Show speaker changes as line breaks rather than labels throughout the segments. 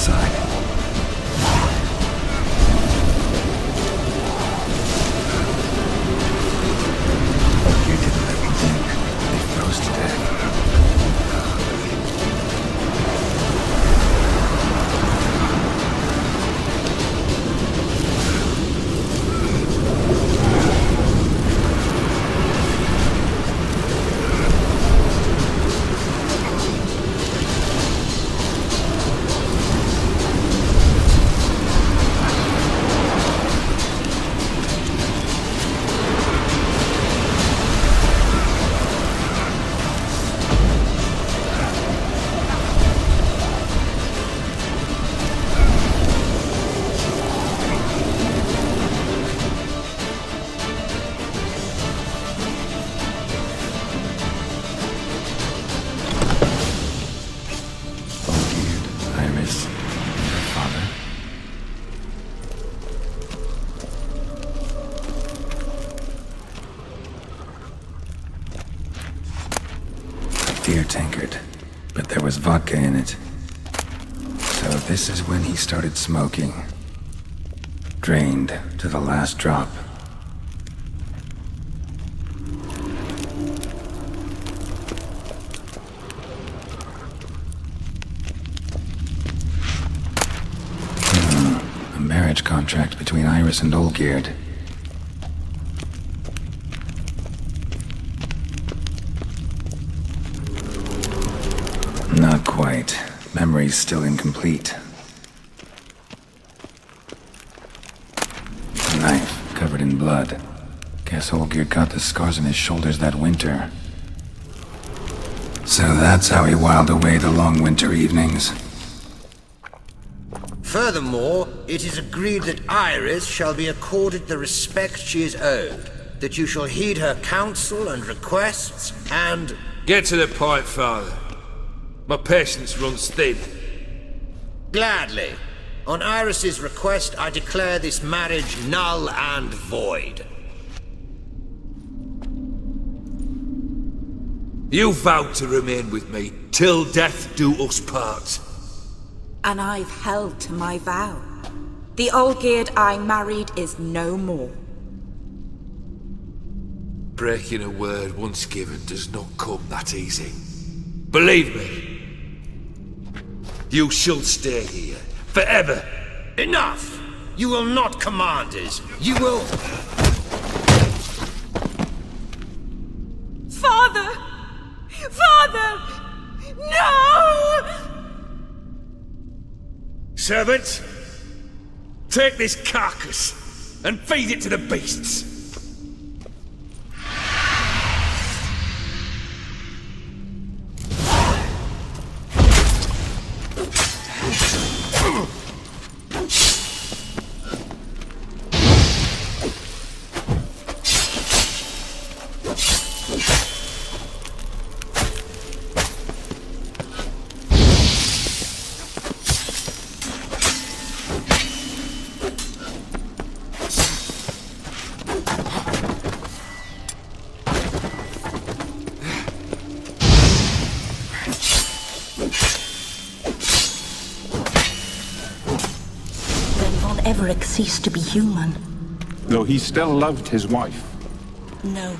outside. You didn't let me think. They froze to death. Dear tankard, but there was vodka in it. So this is when he started smoking. Drained to the last drop. A marriage contract between Iris and Olgierd. Not quite. Memory's still incomplete. A knife covered in blood. Guess Olgierd got the scars on his shoulders that winter. So that's how he whiled away the long winter evenings.
Furthermore, it is agreed that Iris shall be accorded the respect she is owed, that you shall heed her counsel and requests, and...
Get to the point, Father. My patience runs thin.
Gladly. On Iris's request, I declare this marriage null and void.
You vowed to remain with me till death do us part.
And I've held to my vow. The Olgierd I married is no more.
Breaking a word once given does not come that easy. Believe me. You shall stay here, forever.
Enough! You will not command us. You will...
Father! Father! No!
Servant, take this carcass and feed it to the beasts.
Everett ceased to be human.
Though he still loved his wife.
No,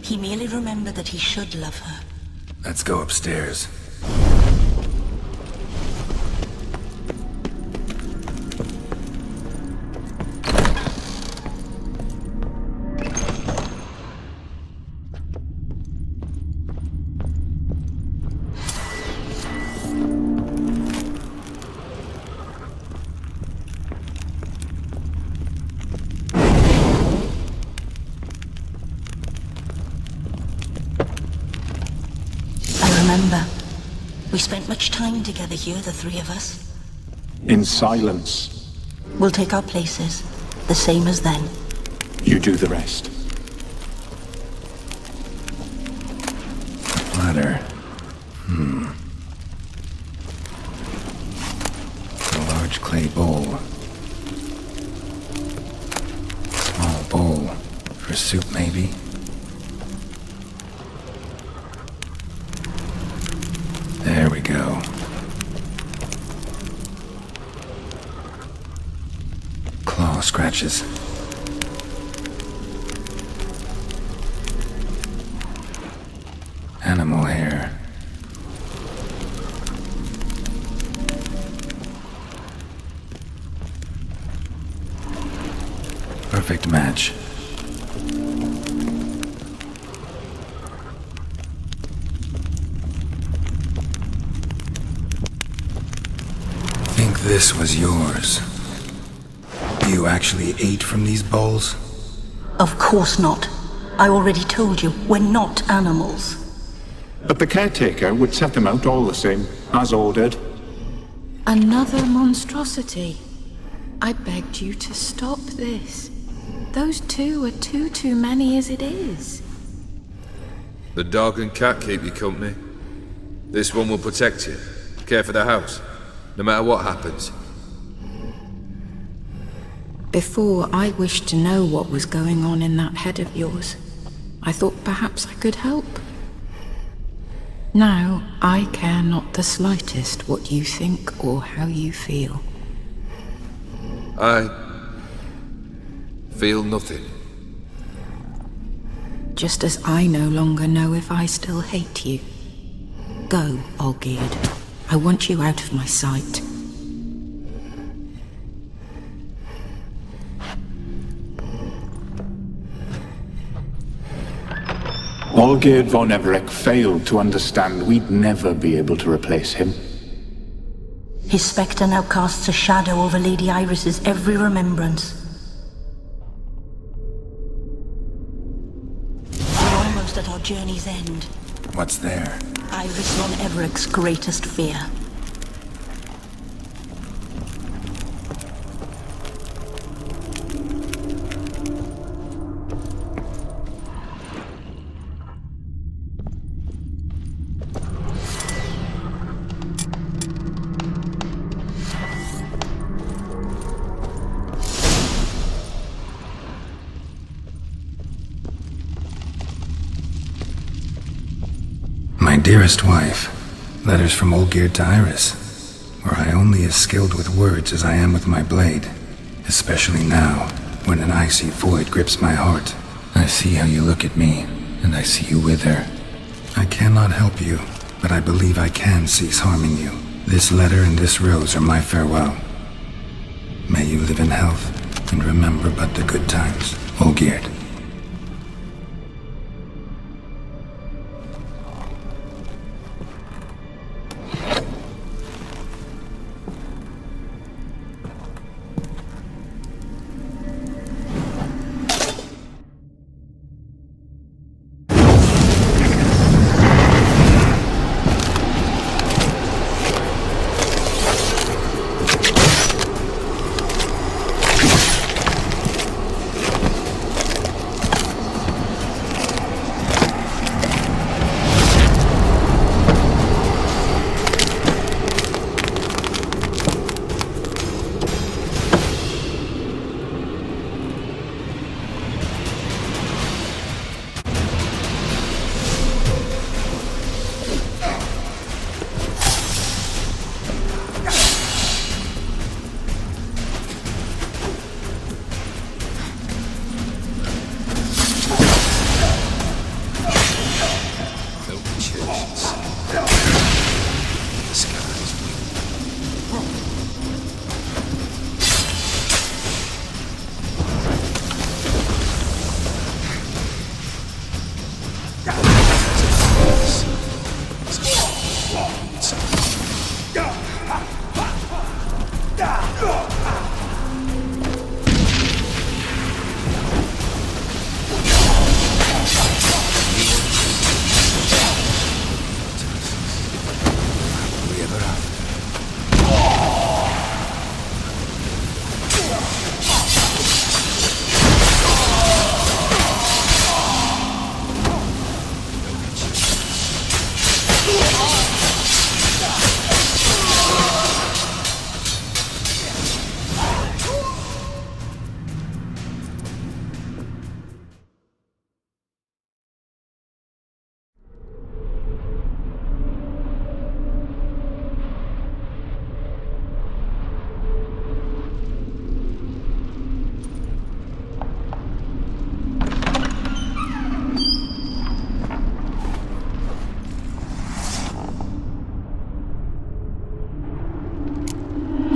he merely remembered that he should love her.
Let's go upstairs.
Remember, we spent much time together here, the three of us.
In silence.
We'll take our places, the same as then.
You do the rest.
Ladder. A large clay bowl. Small bowl. For soup, maybe? There we go. Small scratches. Animal hair. Perfect match. Think this was yours. You actually ate from these bowls?
Of course not. I already told you, we're not animals.
But the caretaker would set them out all the same, as ordered.
Another monstrosity. I begged you to stop this. Those two are too many as it is.
The dog and cat keep you company. This one will protect you, care for the house, no matter what happens.
Before, I wished to know what was going on in that head of yours. I thought perhaps I could help. Now, I care not the slightest what you think or how you feel.
I feel nothing.
Just as I no longer know if I still hate you. Go, Olgierd. I want you out of my sight.
Olgierd von Everec failed to understand we'd never be able to replace him.
His spectre now casts a shadow over Lady Iris's every remembrance. We're almost at our journey's end.
What's there?
Iris von Everec's greatest fear.
My dearest wife, letters from Olgierd to Iris, were I only as skilled with words as I am with my blade, especially now, when an icy void grips my heart. I see how you look at me, and I see you with her. I cannot help you, but I believe I can cease harming you. This letter and this rose are my farewell. May you live in health, and remember but the good times, Olgierd.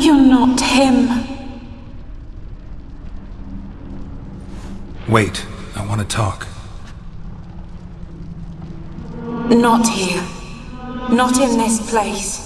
You're not him.
Wait, I want to talk.
Not here. Not in this place.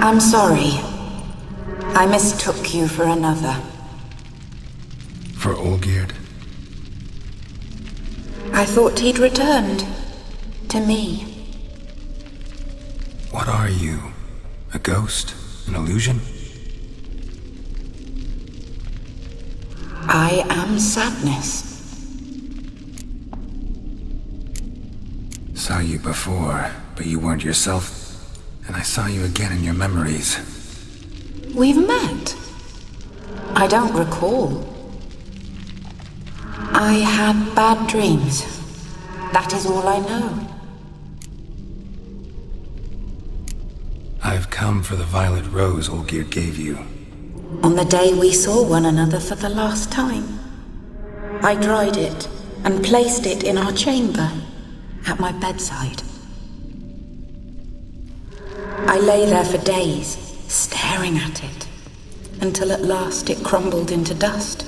I'm sorry. I mistook you for another.
For Olgierd?
I thought he'd returned. To me.
What are you? A ghost? An illusion?
I am sadness.
Saw you before, but you weren't yourself. And I saw you again in your memories.
We've met. I don't recall. I had bad dreams. That is all I know.
I've come for the violet rose Olgierd gave you.
On the day we saw one another for the last time, I dried it and placed it in our chamber at my bedside. I lay there for days, staring at it, until at last it crumbled into dust,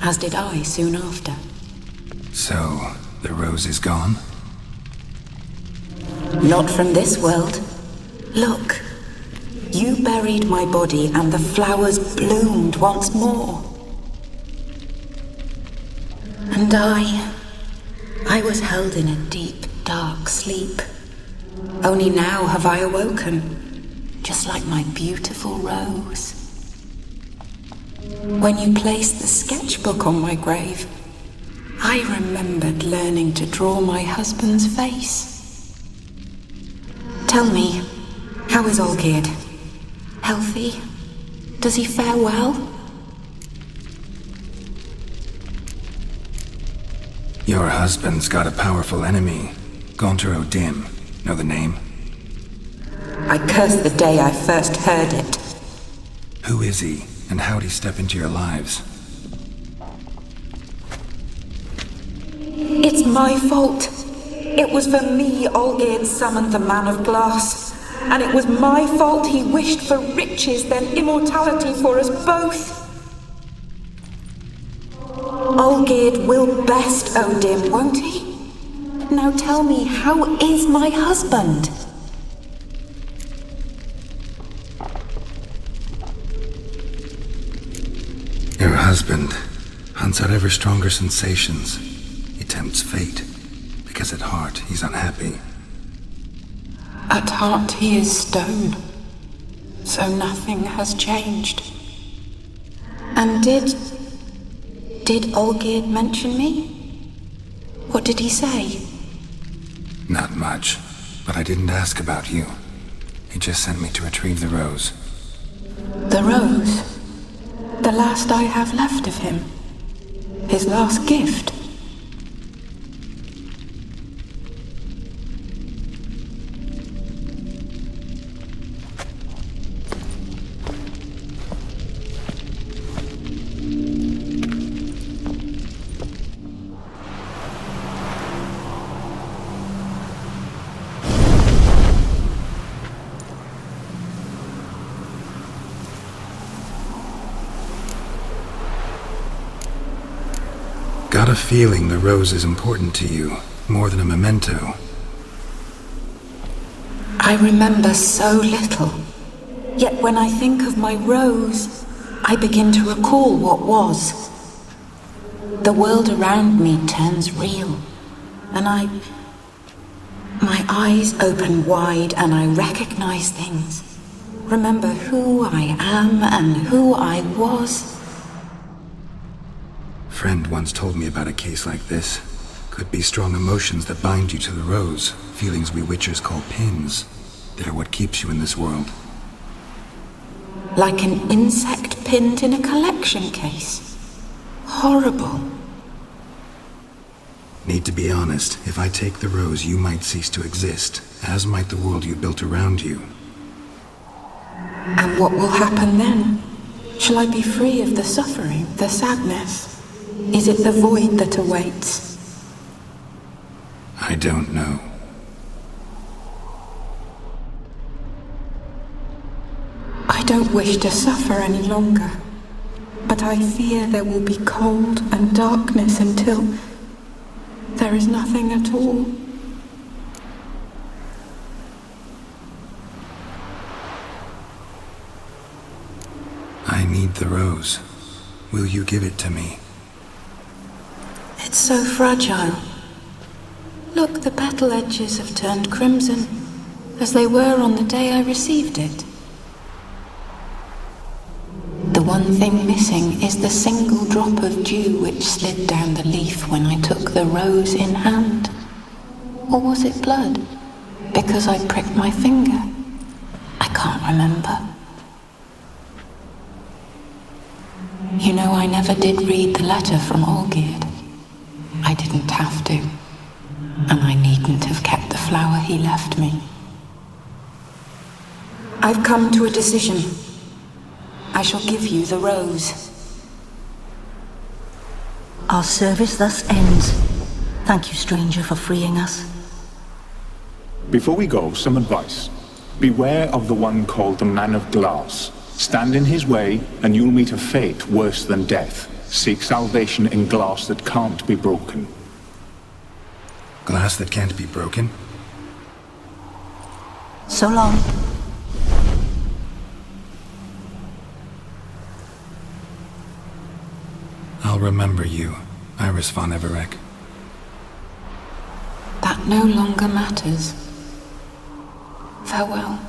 as did I soon after.
So, the rose is gone?
Not from this world. Look, you buried my body and the flowers bloomed once more. And I was held in a deep, dark sleep. Only now have I awoken, just like my beautiful rose. When you placed the sketchbook on my grave, I remembered learning to draw my husband's face. Tell me, how is Olgierd? Healthy? Does he fare well?
Your husband's got a powerful enemy, Gaunter O'Dim. Know the name?
I curse the day I first heard it.
Who is he, and how'd he step into your lives?
It's my fault. It was for me Olgierd summoned the Man of Glass. And it was my fault he wished for riches, then immortality for us both. Olgierd will best O'Dim, won't he? Now tell me, how is my husband?
Your husband hunts out ever stronger sensations. He tempts fate, because at heart he's unhappy.
At heart he is stone, so nothing has changed.
And did Olgierd mention me? What did he say?
Not much, but I didn't ask about you. He just sent me to retrieve the rose.
The rose? The last I have left of him? His last gift?
Got a feeling the rose is important to you, more than a memento.
I remember so little. Yet when I think of my rose, I begin to recall what was. The world around me turns real, and my eyes open wide and I recognize things. Remember who I am and who I was.
Friend once told me about a case like this. Could be strong emotions that bind you to the rose, feelings we witchers call pins. They're what keeps you in this world.
Like an insect pinned in a collection case. Horrible.
Need to be honest, if I take the rose, you might cease to exist, as might the world you built around you.
And what will happen then? Shall I be free of the suffering, the sadness? Is it the void that awaits?
I don't know.
I don't wish to suffer any longer, but I fear there will be cold and darkness until there is nothing at all.
I need the rose. Will you give it to me?
It's so fragile. Look, the petal edges have turned crimson, as they were on the day I received it. The one thing missing is the single drop of dew which slid down the leaf when I took the rose in hand. Or was it blood? Because I pricked my finger? I can't remember. You know, I never did read the letter from Olgierd. I didn't have to. And I needn't have kept the flower he left me. I've come to a decision. I shall give you the rose.
Our service thus ends. Thank you, stranger, for freeing us.
Before we go, some advice. Beware of the one called the Man of Glass. Stand in his way, and you'll meet a fate worse than death. Seek salvation in glass that can't be broken.
Glass that can't be broken?
So long.
I'll remember you, Iris von Everec.
That no longer matters. Farewell.